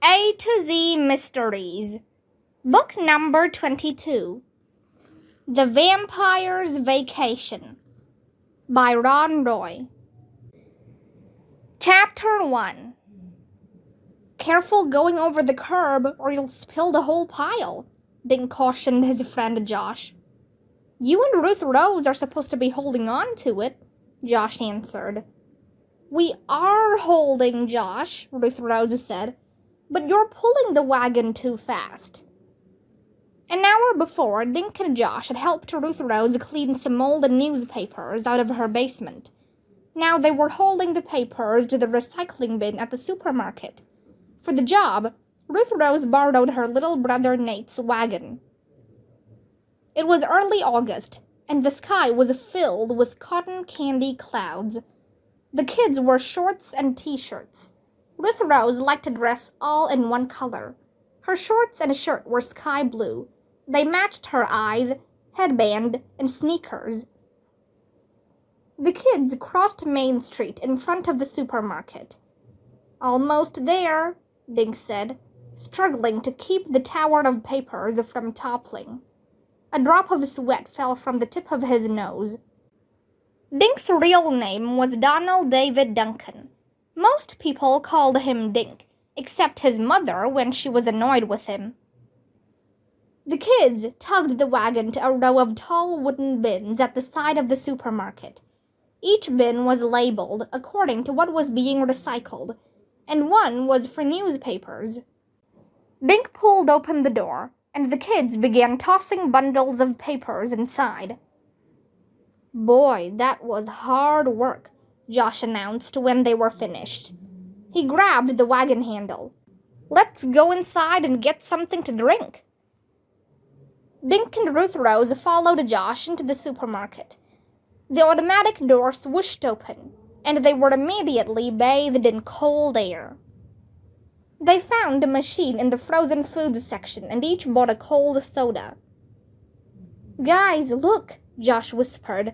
A to Z Mysteries. Book number 22. The Vampire's Vacation by Ron Roy. Chapter 1. Careful going over the curb or you'll spill the whole pile, Dink cautioned his friend Josh. You and Ruth Rose are supposed to be holding on to it, Josh answered. We are holding, Josh, Ruth Rose said, but you're pulling the wagon too fast. An hour before, Dink and Josh had helped Ruth Rose clean some old newspapers out of her basement. Now they were holding the papers to the recycling bin at the supermarket. For the job, Ruth Rose borrowed her little brother Nate's wagon. It was early August, and the sky was filled with cotton candy clouds. The kids wore shorts and t-shirts. Ruth Rose liked to dress all in one color. Her shorts and shirt were sky blue. They matched her eyes, headband, and sneakers. The kids crossed Main Street in front of the supermarket. Almost there, Dink said, struggling to keep the tower of papers from toppling. A drop of sweat fell from the tip of his nose. Dink's real name was Donald David Duncan. Most people called him Dink, except his mother when she was annoyed with him. The kids tugged the wagon to a row of tall wooden bins at the side of the supermarket. Each bin was labeled according to what was being recycled, and one was for newspapers. Dink pulled open the door, and the kids began tossing bundles of papers inside. Boy, that was hard work, Josh announced when they were finished. He grabbed the wagon handle. Let's go inside and get something to drink. Dink and Ruth Rose followed Josh into the supermarket. The automatic door swooshed open, and they were immediately bathed in cold air. They found a machine in the frozen foods section and each bought a cold soda. Guys, look, Josh whispered.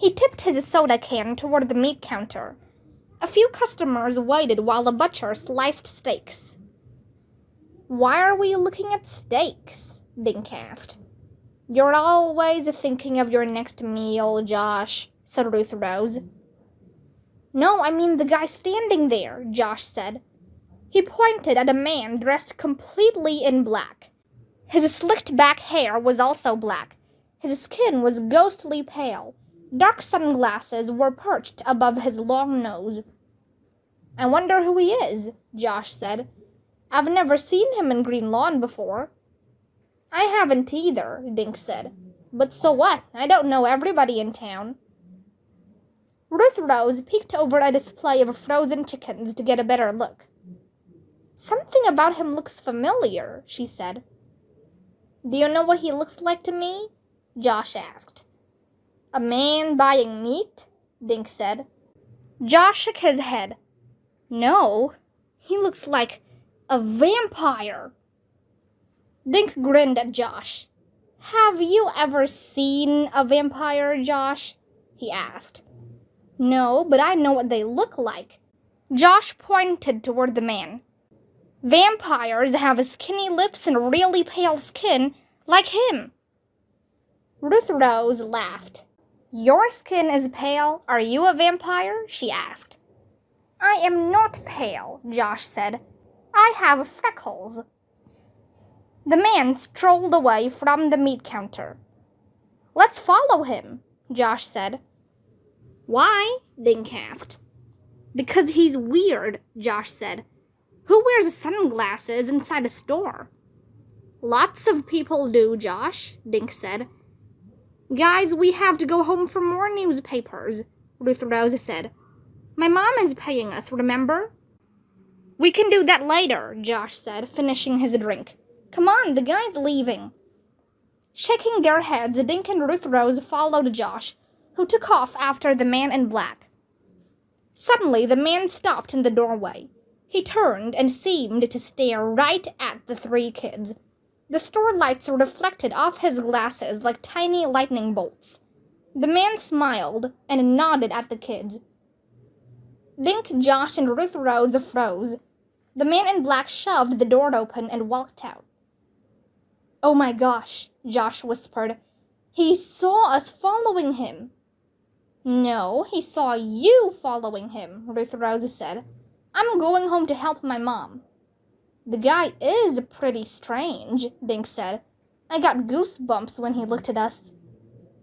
He tipped his soda can toward the meat counter. A few customers waited while a butcher sliced steaks. Why are we looking at steaks? Dink asked. You're always thinking of your next meal, Josh, said Ruth Rose. No, I mean the guy standing there, Josh said. He pointed at a man dressed completely in black. His slicked back hair was also black. His skin was ghostly pale. Dark sunglasses were perched above his long nose. I wonder who he is, Josh said. I've never seen him in Green Lawn before. I haven't either, Dink said. But so what? I don't know everybody in town. Ruth Rose peeked over a display of frozen chickens to get a better look. Something about him looks familiar, she said. Do you know what he looks like to me? Josh asked. A man buying meat? Dink said. Josh shook his head. No, he looks like a vampire. Dink grinned at Josh. Have you ever seen a vampire, Josh? He asked. No, but I know what they look like. Josh pointed toward the man. Vampires have skinny lips and really pale skin, like him. Ruth Rose laughed. Your skin is pale. Are you a vampire? She asked. I am not pale, Josh said. I have freckles. The man strolled away from the meat counter. Let's follow him, Josh said. Why? Dink asked. Because he's weird, Josh said. Who wears sunglasses inside a store? Lots of people do, Josh, Dink said. Guys, we have to go home for more newspapers, Ruth Rose said. My mom is paying us, remember? We can do that later, Josh said, finishing his drink. Come on, the guy's leaving. Shaking their heads, Dink and Ruth Rose followed Josh, who took off after the man in black. Suddenly, the man stopped in the doorway. He turned and seemed to stare right at the three kids. The store lights reflected off his glasses like tiny lightning bolts. The man smiled and nodded at the kids. Dink, Josh, and Ruth Rose froze. The man in black shoved the door open and walked out. "Oh my gosh," Josh whispered. "He saw us following him." "No, he saw you following him," Ruth Rose said. "I'm going home to help my mom." "The guy is pretty strange," Dink said. "I got goosebumps when he looked at us."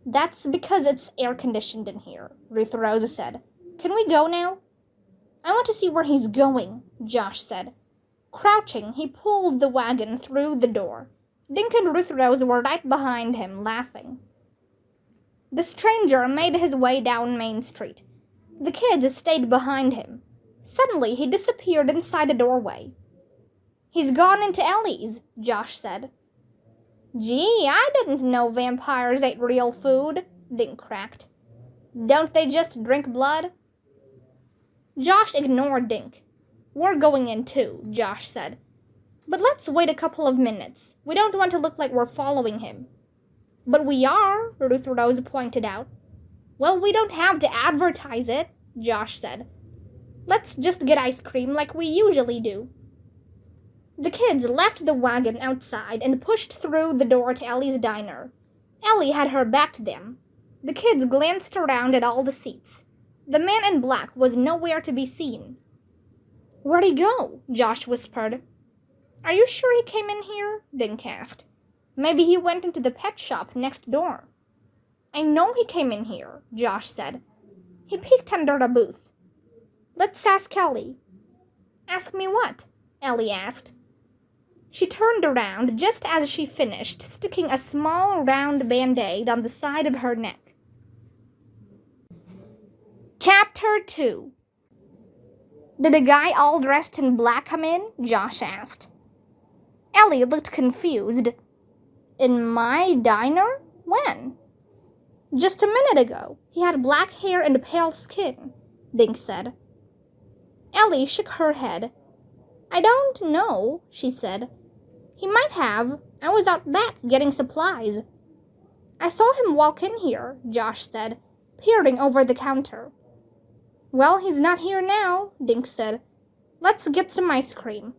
"That's because it's air-conditioned in here," Ruth Rose said. "Can we go now?" "I want to see where he's going," Josh said. Crouching, he pulled the wagon through the door. Dink and Ruth Rose were right behind him, laughing. The stranger made his way down Main Street. The kids stayed behind him. Suddenly, he disappeared inside a doorway. "He's gone into Ellie's," Josh said. "Gee, I didn't know vampires ate real food," Dink cracked. "Don't they just drink blood?" Josh ignored Dink. "We're going in too," Josh said. "But let's wait a couple of minutes. We don't want to look like we're following him." "But we are," Ruth Rose pointed out. "Well, we don't have to advertise it," Josh said. "Let's just get ice cream like we usually do." The kids left the wagon outside and pushed through the door to Ellie's diner. Ellie had her back to them. The kids glanced around at all the seats. The man in black was nowhere to be seen. "Where'd he go?" Josh whispered. "Are you sure he came in here?" Dink asked. "Maybe he went into the pet shop next door." "I know he came in here," Josh said. He peeked under a booth. "Let's ask Ellie." "Ask me what?" Ellie asked. She turned around just as she finished, sticking a small round band-aid on the side of her neck. Chapter 2. "Did a guy all dressed in black come in?" Josh asked. Ellie looked confused. "In my diner? When?" "Just a minute ago. He had black hair and pale skin," Dink said. Ellie shook her head. "I don't know," she said. "He might have. I was out back getting supplies." "I saw him walk in here," Josh said, peering over the counter. "Well, he's not here now," Dink said. "Let's get some ice cream."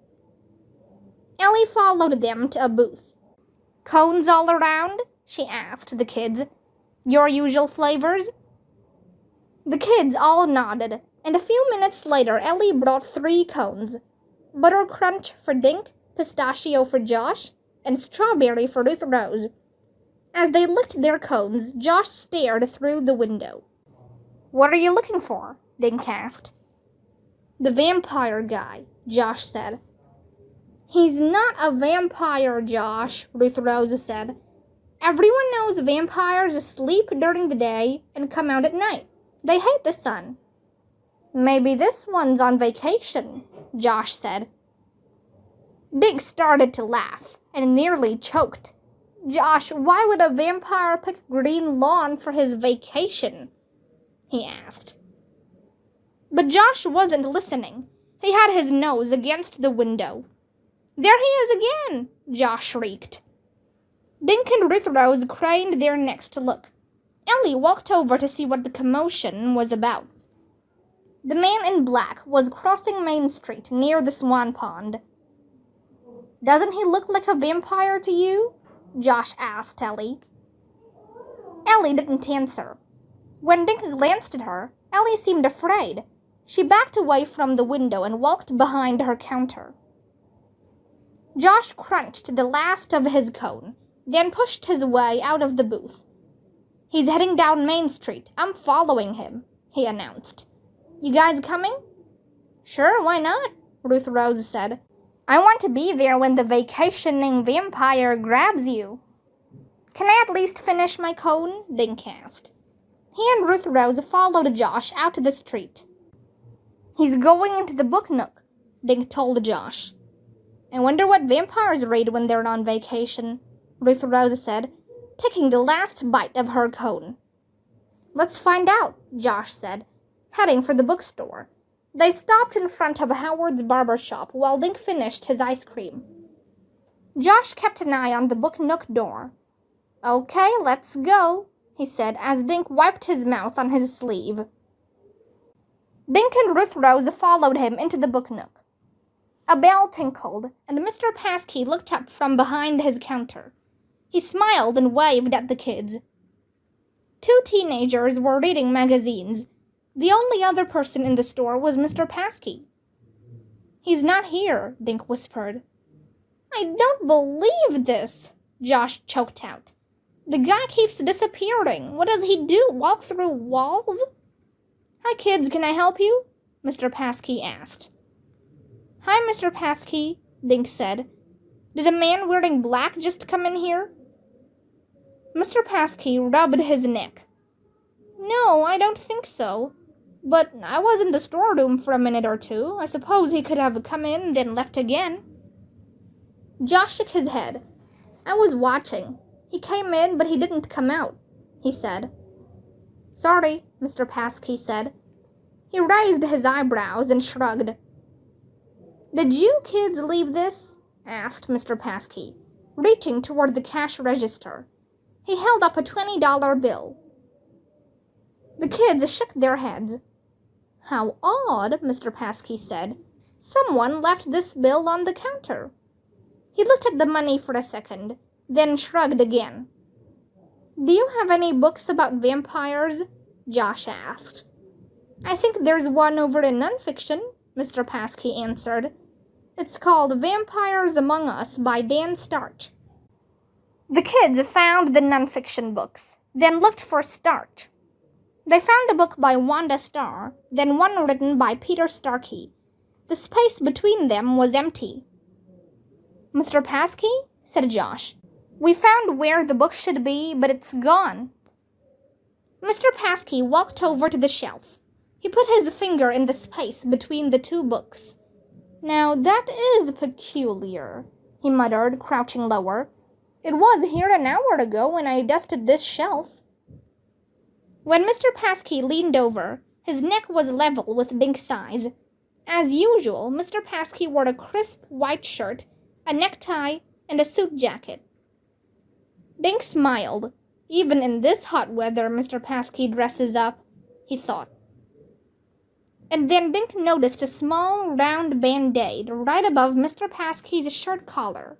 Ellie followed them to a booth. "Cones all around?" she asked the kids. "Your usual flavors?" The kids all nodded, and a few minutes later Ellie brought 3 cones. Butter crunch for Dink, pistachio for Josh, and strawberry for Ruth Rose. As they licked their cones, Josh stared through the window. "What are you looking for?" Dink asked. "The vampire guy," Josh said. "He's not a vampire, Josh," Ruth Rose said. "Everyone knows vampires sleep during the day and come out at night. They hate the sun." "Maybe this one's on vacation," Josh said. Dink started to laugh and nearly choked. "Josh, why would a vampire pick green lawn for his vacation?" he asked. But Josh wasn't listening. He had his nose against the window. "There he is again!" Josh shrieked. Dink and Ruth Rose craned their necks to look. Ellie walked over to see what the commotion was about. The man in black was crossing Main Street near the Swan Pond. "Doesn't he look like a vampire to you?" Josh asked Ellie. Ellie didn't answer. When Dink glanced at her, Ellie seemed afraid. She backed away from the window and walked behind her counter. Josh crunched the last of his cone, then pushed his way out of the booth. "He's heading down Main Street. I'm following him," he announced. "You guys coming?" "Sure, why not?" Ruth Rose said. "I want to be there when the vacationing vampire grabs you." "Can I at least finish my cone?" Dink asked. He and Ruth Rose followed Josh out to the street. "He's going into the book nook," Dink told Josh. "I wonder what vampires read when they're on vacation," Ruth Rose said, taking the last bite of her cone. "Let's find out," Josh said, heading for the bookstore. They stopped in front of Howard's barber shop while Dink finished his ice cream. Josh kept an eye on the book nook door. "Okay, let's go," he said as Dink wiped his mouth on his sleeve. Dink and Ruth Rose followed him into the book nook. A bell tinkled, and Mr. Paskey looked up from behind his counter. He smiled and waved at the kids. 2 teenagers were reading magazines. The only other person in the store was Mr. Paskey. "He's not here," Dink whispered. "I don't believe this," Josh choked out. "The guy keeps disappearing. What does he do, walk through walls?" "Hi, kids, can I help you?" Mr. Paskey asked. "Hi, Mr. Paskey," Dink said. "Did a man wearing black just come in here?" Mr. Paskey rubbed his neck. "No, I don't think so. But I was in the storeroom for a minute or two. I suppose he could have come in, then left again." Josh shook his head. "I was watching. He came in, but he didn't come out," he said. "Sorry," Mr. Paskey said. He raised his eyebrows and shrugged. "Did you kids leave this?" asked Mr. Paskey, reaching toward the cash register. He held up a $20 bill. The kids shook their heads. "How odd," Mr. Paskey said. "Someone left this bill on the counter." He looked at the money for a second, then shrugged again. "Do you have any books about vampires?" Josh asked. "I think there's one over in nonfiction," Mr. Paskey answered. "It's called Vampires Among Us by Dan Starch." The kids found the nonfiction books, then looked for Starch. They found a book by Wanda Starr, then one written by Peter Starkey. The space between them was empty. "Mr. Paskey," said Josh, "we found where the book should be, but it's gone." Mr. Paskey walked over to the shelf. He put his finger in the space between the 2 books. "Now that is peculiar," he muttered, crouching lower. "It was here an hour ago when I dusted this shelf." When Mr. Paskey leaned over, his neck was level with Dink's eyes. As usual, Mr. Paskey wore a crisp white shirt, a necktie, and a suit jacket. Dink smiled. "Even in this hot weather, Mr. Paskey dresses up," he thought. And then Dink noticed a small, round band-aid right above Mr. Paskey's shirt collar.